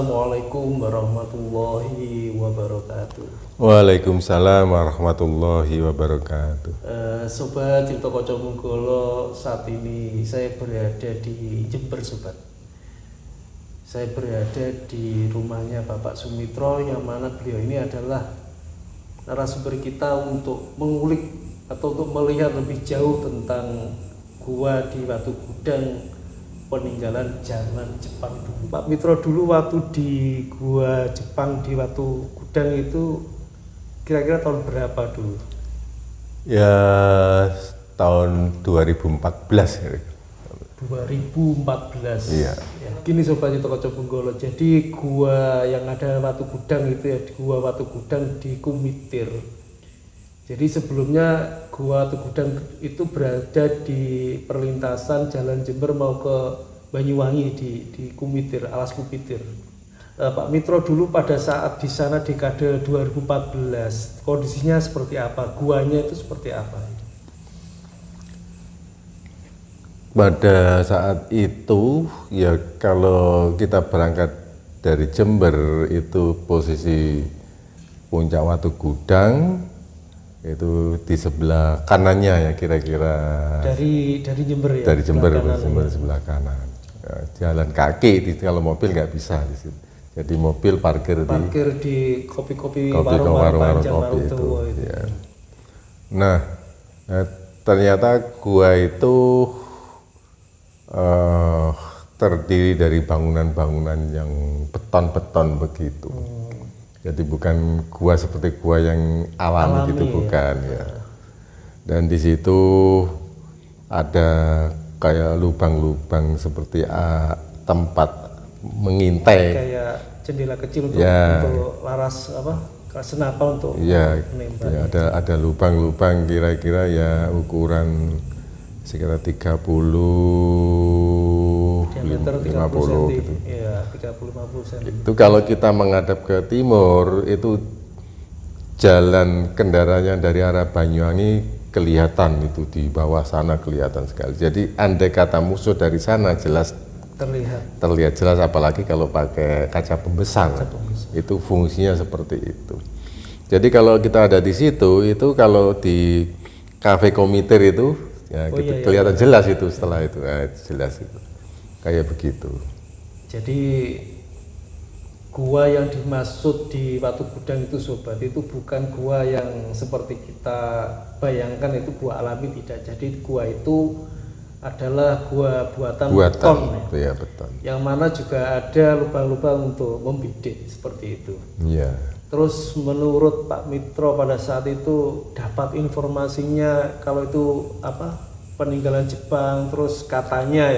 Assalamualaikum warahmatullahi wabarakatuh. Waalaikumsalam warahmatullahi wabarakatuh. Sobat Cipto Koco Munggolo, saat ini saya berada di Jember, sobat. Saya berada di rumahnya Bapak Sumitro, yang mana beliau ini adalah narasumber kita untuk mengulik atau untuk melihat lebih jauh tentang gua di Watu Gudang, peninggalan zaman Jepang dulu. Pak Mitro, dulu waktu di gua Jepang di Watu Gudang itu kira-kira tahun berapa dulu? Ya tahun 2014 ya. 2014. Iya. Ya, gini Sobat Cipto Koco Munggolo. Jadi gua yang ada Watu Gudang itu ya, gua Watu Gudang di Kumitir. Jadi sebelumnya gua Watu Gudang itu berada di perlintasan Jalan Jember mau ke Banyuwangi di Kumitir, Alas Kumitir. Pak Mitro, dulu pada saat di sana dekade 2014 kondisinya seperti apa? Guanya itu seperti apa? Pada saat itu ya, kalau kita berangkat dari Jember itu posisi puncak Watu Gudang itu di sebelah kanannya ya, kira-kira Dari Jember ya? dari Jember sebelah kanan. Ya, jalan kaki, kalau mobil nggak bisa di situ. Jadi mobil parkir di kopi-kopi warung-warung kopi itu. Ya. Nah, ternyata gua itu terdiri dari bangunan-bangunan yang beton-beton begitu. Jadi bukan gua seperti gua yang alami gitu, bukan ya. Dan di situ ada kayak lubang-lubang seperti tempat mengintai. Kayak jendela kecil untuk, ya, untuk laras senapan untuk menembak. Ya, ada lubang-lubang kira-kira ya ukuran sekitar 50 gitu. Iya, 30-50 cm. Itu kalau kita menghadap ke timur, itu jalan kendaraannya dari arah Banyuwangi kelihatan, itu di bawah sana kelihatan sekali. Jadi andai kata musuh dari sana jelas terlihat jelas, apalagi kalau pakai kaca pembesar. Itu fungsinya seperti itu. Jadi kalau kita ada di situ, itu kalau di kafe Komitir itu ya, kelihatan jelas itu setelah itu, jelas itu kayak begitu. Jadi gua yang dimaksud di Watu Gudang itu sobat, itu bukan gua yang seperti kita bayangkan itu gua alami, tidak. Jadi gua itu adalah gua buatan beton ya, beton. Yang mana juga ada lubang-lubang untuk membidik seperti itu. Iya. Terus menurut Pak Mitro pada saat itu dapat informasinya kalau itu peninggalan Jepang, terus katanya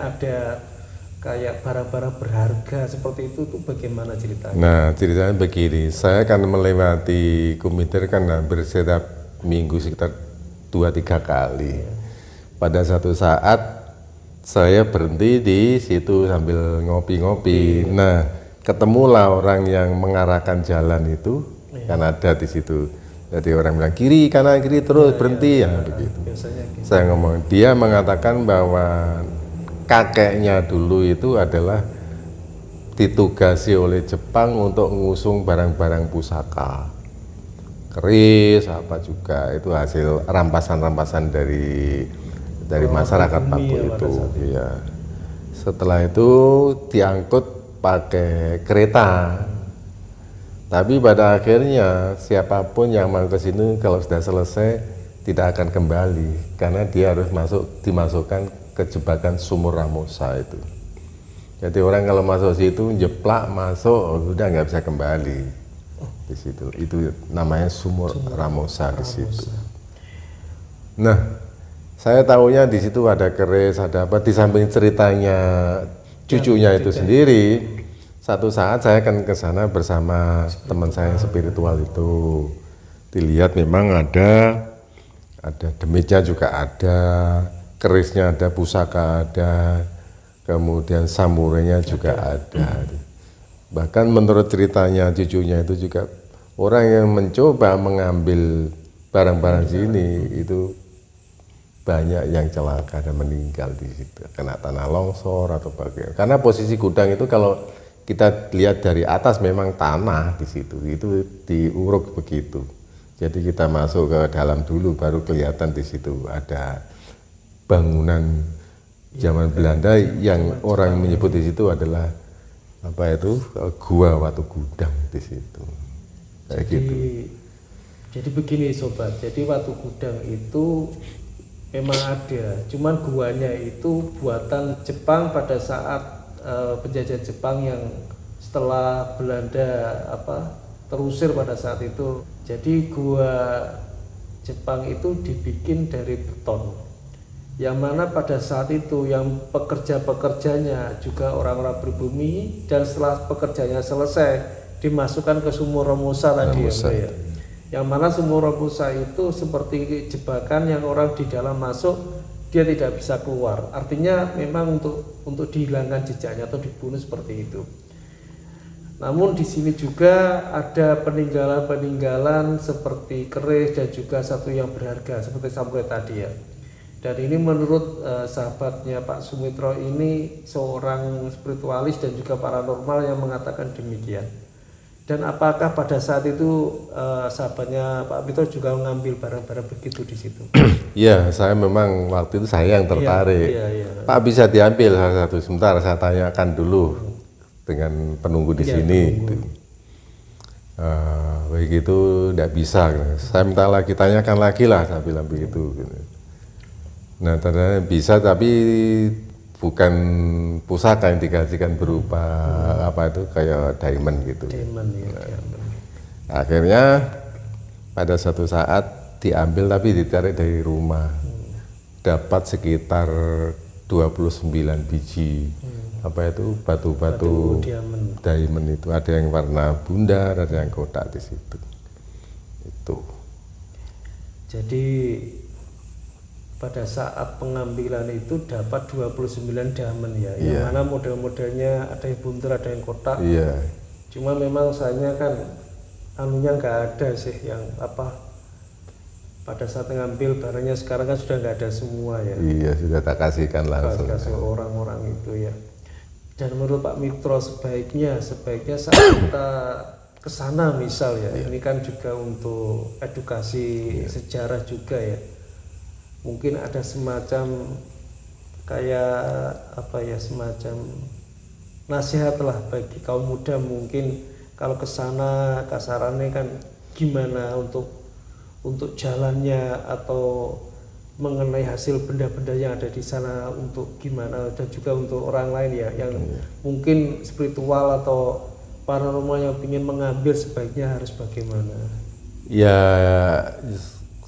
ada kayak barang-barang berharga seperti itu bagaimana ceritanya? Nah, ceritanya begini, saya kan melewati Kumitir kan hampir setiap minggu sekitar 2-3 kali. Pada satu saat saya berhenti di situ sambil ngopi-ngopi. Nah, ketemulah orang yang mengarahkan jalan itu, kan ada di situ. Jadi orang bilang kiri, kanan, kiri, terus berhenti ya begitu. Gitu. Saya ngomong, dia mengatakan bahwa kakeknya dulu itu adalah ditugasi oleh Jepang untuk mengusung barang-barang pusaka, keris apa juga, itu hasil rampasan-rampasan dari masyarakat waktu itu. Ya. Setelah itu diangkut pakai kereta. Tapi pada akhirnya siapapun yang mau ke sini kalau sudah selesai tidak akan kembali, karena dia harus dimasukkan ke jebakan sumur Ramosa itu. Jadi orang kalau masuk situ jeplak masuk, udah nggak bisa kembali di situ. Itu namanya sumur Ramosa di situ. Nah, saya tahunya di situ ada keris, ada apa, di samping ceritanya cucunya itu sendiri. Satu saat saya akan ke sana bersama teman saya yang spiritual itu. Dilihat memang ada demitnya juga ada, kerisnya ada, pusaka ada, kemudian samurainya juga ada. Bahkan menurut ceritanya cucunya itu juga orang yang mencoba mengambil barang-barang sini itu banyak yang celaka dan meninggal di situ, kena tanah longsor atau bagaimana. Karena posisi gudang itu kalau kita lihat dari atas memang tanah di situ, itu diuruk begitu. Jadi kita masuk ke dalam dulu baru kelihatan di situ ada bangunan zaman Belanda yang orang menyebut di situ adalah apa itu gua Watu Gudang di situ. Kayak gitu. Jadi begini sobat, jadi Watu Gudang itu memang ada, cuman guanya itu buatan Jepang pada saat penjajah Jepang yang setelah Belanda terusir pada saat itu. Jadi gua Jepang itu dibikin dari beton, yang mana pada saat itu yang pekerja-pekerjanya juga orang-orang pribumi, dan setelah pekerjanya selesai dimasukkan ke sumur Romusa tadi ya. Yang mana sumur Romusa itu seperti jebakan yang orang di dalam masuk dia tidak bisa keluar. Artinya memang untuk dihilangkan jejaknya atau dibunuh seperti itu. Namun di sini juga ada peninggalan-peninggalan seperti keris dan juga satu yang berharga seperti samurai tadi ya. Dan ini menurut sahabatnya Pak Sumitro ini seorang spiritualis dan juga paranormal yang mengatakan demikian. Dan apakah pada saat itu sahabatnya Pak Mitro juga mengambil barang-barang begitu di situ? Iya, saya memang waktu itu saya yang tertarik. Iya. Pak bisa diambil salah satu, sebentar saya tanyakan dulu dengan penunggu di sini. Begitu tidak bisa, saya minta lagi, tanyakan lagi lah, saya bilang begitu. Nah ternyata bisa, tapi bukan pusaka yang digajikan berupa apa itu kayak diamond gitu. Diamond, ya, Akhirnya pada suatu saat diambil tapi ditarik dari rumah, dapat sekitar 29 biji apa itu batu-batu diamond itu, ada yang warna bundar, ada yang kotak di situ. Itu. Jadi pada saat pengambilan itu dapat 29 diamond ya, yang mana model-modelnya ada yang bundar, ada yang kotak. Iya. Cuma memang sayangnya kan anunya nggak ada sih yang pada saat mengambil barangnya sekarang kan sudah nggak ada semua ya. Iya, sudah tak kasihkan langsung. Kasih orang-orang itu ya. Dan menurut Pak Mitro sebaiknya saat kita kesana misal ya, ini kan juga untuk edukasi sejarah juga ya. Mungkin ada semacam kayak semacam nasihat lah bagi kaum muda, mungkin kalau kesana kasarannya kan gimana untuk jalannya atau mengenai hasil benda-benda yang ada di sana untuk gimana, dan juga untuk orang lain ya yang mungkin spiritual atau paranormal yang ingin mengambil sebaiknya harus bagaimana? Ya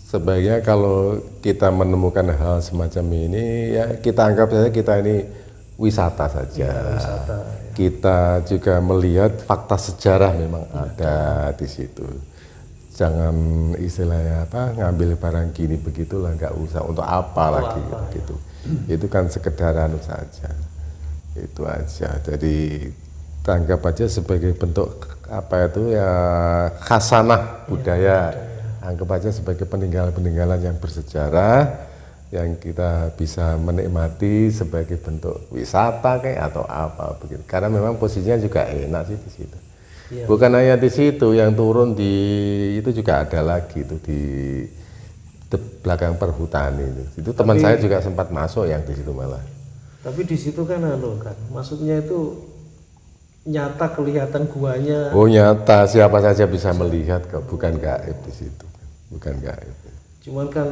sebaiknya kalau kita menemukan hal semacam ini ya kita anggap saja kita ini wisata saja. Ya, wisata, ya. Kita juga melihat fakta sejarah memang ada di situ. Jangan istilahnya ngambil barang gini begitulah, nggak usah, untuk apa lagi gitu. Itu kan sekedar anu saja. Itu aja. Jadi tanggap aja sebagai bentuk khasanah budaya. Anggap aja sebagai peninggalan-peninggalan yang bersejarah yang kita bisa menikmati sebagai bentuk wisata kayak atau apa begitu. Karena memang posisinya juga enak sih di situ. Ya. Bukan hanya di situ, yang turun di itu juga ada lagi itu di belakang perhutani itu. Itu teman saya juga sempat masuk yang di situ malah. Tapi di situ kan maksudnya itu nyata kelihatan guanya. Oh nyata, siapa saja bisa melihat kok, bukan gaib di situ. Bukan gaib. Cuman kan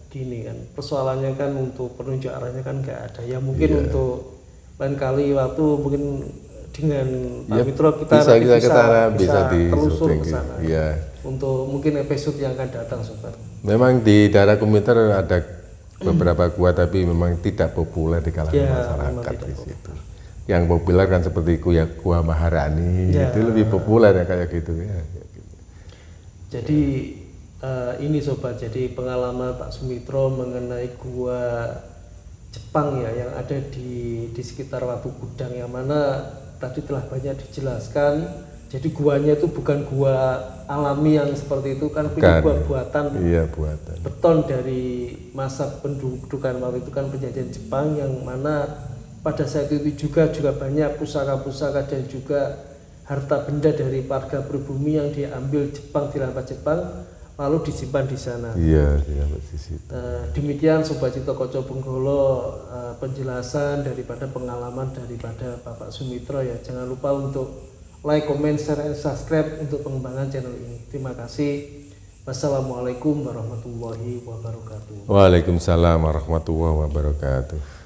gini kan, persoalannya kan untuk penunjuk arahnya kan nggak ada. Ya mungkin untuk lain kali waktu mungkin dengan Pak Mitro kita bisa telusur ke sana. Ya. Untuk mungkin episode yang akan datang, sobat. Memang di daerah Komuter ada beberapa gua tapi memang tidak populer di kalangan masyarakat di situ. Yang populer kan seperti Gua Maharani, itu lebih populer ya kayak gitu ya. Jadi ini sobat, jadi pengalaman Pak Sumitro mengenai gua Jepang ya yang ada di sekitar Watu Gudang, yang mana tadi telah banyak dijelaskan. Jadi guanya itu bukan gua alami yang seperti itu kan, ini gua buatan. Iya, buatan. Beton dari masa pendudukan waktu itu kan penjajahan Jepang, yang mana pada saat itu juga banyak pusaka-pusaka dan juga harta benda dari warga pribumi yang diambil Jepang, dirampas Jepang, lalu disimpan di sana. Iya, di situ. Demikian Sobat Cipto Koco Benggolo penjelasan daripada pengalaman daripada Bapak Sumitro ya. Jangan lupa untuk like, comment, share, and subscribe untuk pengembangan channel ini. Terima kasih. Wassalamualaikum warahmatullahi wabarakatuh. Waalaikumsalam warahmatullahi wabarakatuh.